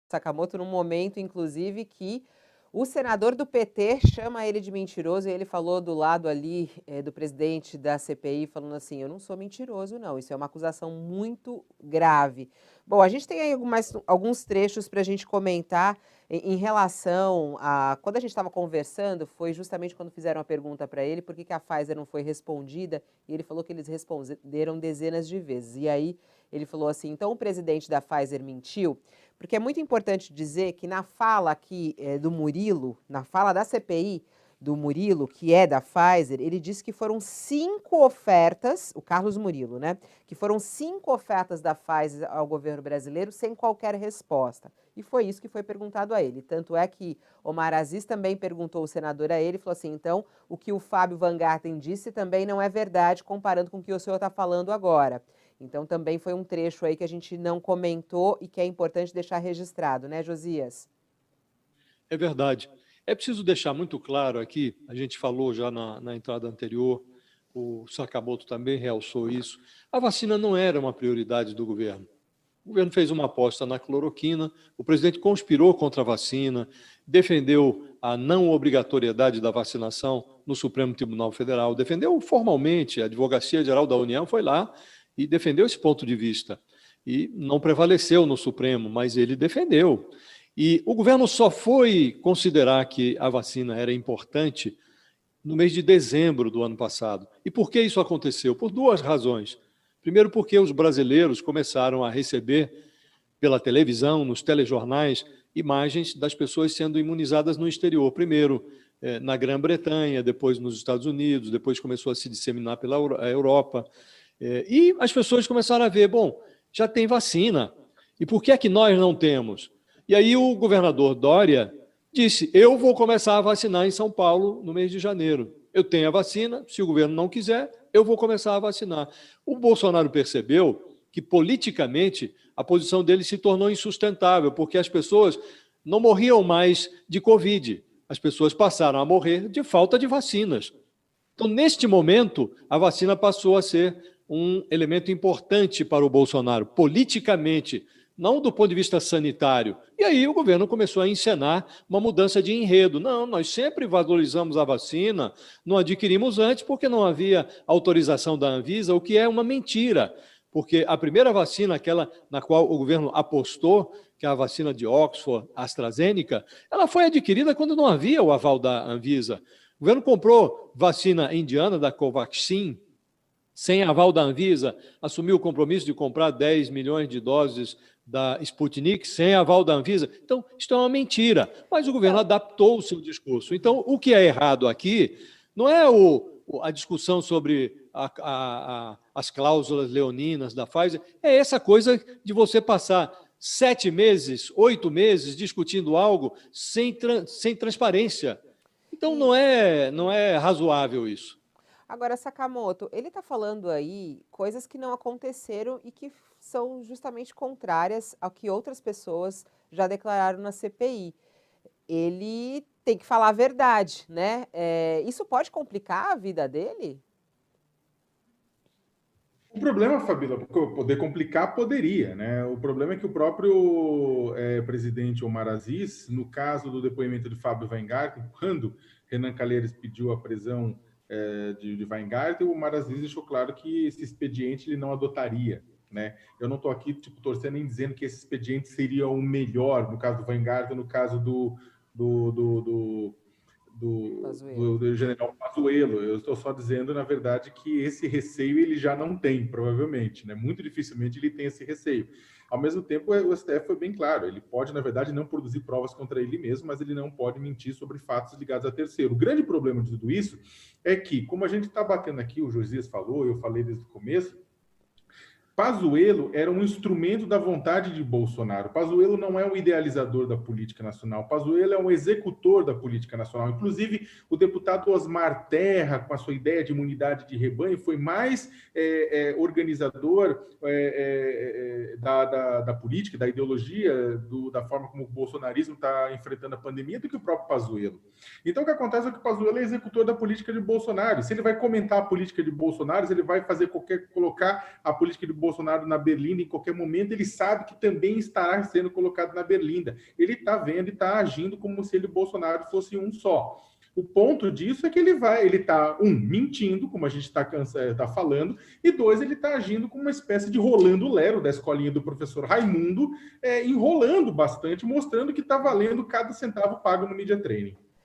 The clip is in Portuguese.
Sakamoto num momento, inclusive, que o senador do PT chama ele de mentiroso e ele falou do lado ali do presidente da CPI, falando assim, eu não sou mentiroso não, isso é uma acusação muito grave. Bom, a gente tem aí alguns trechos para a gente comentar em relação a... Quando a gente estava conversando, foi justamente quando fizeram a pergunta para ele por que a Pfizer não foi respondida, e ele falou que eles responderam dezenas de vezes. E aí ele falou assim, então o presidente da Pfizer mentiu? Porque é muito importante dizer que na fala aqui do Murilo, na fala da CPI do Murilo, que é da Pfizer, ele disse que foram 5 ofertas, o Carlos Murilo, né? Que foram 5 ofertas da Pfizer ao governo brasileiro sem qualquer resposta. E foi isso que foi perguntado a ele. Tanto é que Omar Aziz também perguntou o senador a ele, falou assim, então, o que o Fábio Van Garten disse também não é verdade, comparando com o que o senhor está falando agora. Então, também foi um trecho aí que a gente não comentou e que é importante deixar registrado, né, Josias? É verdade. É preciso deixar muito claro aqui, a gente falou já na entrada anterior, o Sakamoto também realçou isso, a vacina não era uma prioridade do governo. O governo fez uma aposta na cloroquina, o presidente conspirou contra a vacina, defendeu a não obrigatoriedade da vacinação no Supremo Tribunal Federal, defendeu formalmente, a Advocacia Geral da União foi lá e defendeu esse ponto de vista. E não prevaleceu no Supremo, mas ele defendeu. E o governo só foi considerar que a vacina era importante no mês de dezembro do ano passado. E por que isso aconteceu? Por 2 razões. Primeiro, porque os brasileiros começaram a receber pela televisão, nos telejornais, imagens das pessoas sendo imunizadas no exterior. Primeiro na Grã-Bretanha, depois nos Estados Unidos, depois começou a se disseminar pela Europa. E as pessoas começaram a ver, bom, já tem vacina, e por que é que nós não temos? E aí o governador Dória disse, eu vou começar a vacinar em São Paulo no mês de janeiro. Eu tenho a vacina, se o governo não quiser, eu vou começar a vacinar. O Bolsonaro percebeu que, politicamente, a posição dele se tornou insustentável, porque as pessoas não morriam mais de Covid, as pessoas passaram a morrer de falta de vacinas. Então, neste momento, a vacina passou a ser um elemento importante para o Bolsonaro, politicamente, não do ponto de vista sanitário. E aí o governo começou a encenar uma mudança de enredo. Não, nós sempre valorizamos a vacina, não adquirimos antes porque não havia autorização da Anvisa, o que é uma mentira, porque a primeira vacina, aquela na qual o governo apostou, que é a vacina de Oxford, AstraZeneca, ela foi adquirida quando não havia o aval da Anvisa. O governo comprou vacina indiana, da Covaxin, sem aval da Anvisa, assumiu o compromisso de comprar 10 milhões de doses da Sputnik, sem aval da Anvisa. Então, isto é uma mentira, mas o governo adaptou o seu discurso. Então, o que é errado aqui não é a discussão sobre as cláusulas leoninas da Pfizer, é essa coisa de você passar 7 meses, 8 meses discutindo algo sem transparência. Então, não é razoável isso. Agora, Sakamoto, ele está falando aí coisas que não aconteceram e que são justamente contrárias ao que outras pessoas já declararam na CPI. Ele tem que falar a verdade, né? Isso pode complicar a vida dele? O problema, Fabíola, poder complicar, poderia, né? O problema é que o próprio presidente Omar Aziz, no caso do depoimento de Fábio Weingarten, quando Renan Calheiros pediu a prisão de Weingarten, o Omar Aziz deixou claro que esse expediente ele não adotaria, né? Eu não estou aqui torcendo nem dizendo que esse expediente seria o melhor, no caso do Weingarten, no caso do general Pazuello. Eu estou só dizendo, na verdade, que esse receio ele já não tem, provavelmente, né? Muito dificilmente ele tem esse receio. Ao mesmo tempo, o STF foi bem claro, ele pode, na verdade, não produzir provas contra ele mesmo, mas ele não pode mentir sobre fatos ligados a terceiro. O grande problema de tudo isso é que, como a gente está batendo aqui, o Josias falou, eu falei desde o começo, Pazuello era um instrumento da vontade de Bolsonaro. Pazuello não é um idealizador da política nacional. Pazuello é um executor da política nacional. Inclusive, o deputado Osmar Terra, com a sua ideia de imunidade de rebanho, foi mais organizador da política, da ideologia, da forma como o bolsonarismo está enfrentando a pandemia, do que o próprio Pazuello. Então, o que acontece é que o Pazuello é executor da política de Bolsonaro. Se ele vai comentar a política de Bolsonaro, se ele vai colocar a política de Bolsonaro Bolsonaro na berlinda em qualquer momento, ele sabe que também estará sendo colocado na berlinda. Ele está vendo e está agindo como se ele, Bolsonaro, fosse um só. O ponto disso é que ele está, mentindo, como a gente está falando, e dois, ele está agindo como uma espécie de Rolando Lero da escolinha do professor Raimundo, enrolando bastante, mostrando que está valendo cada centavo pago no Media Training.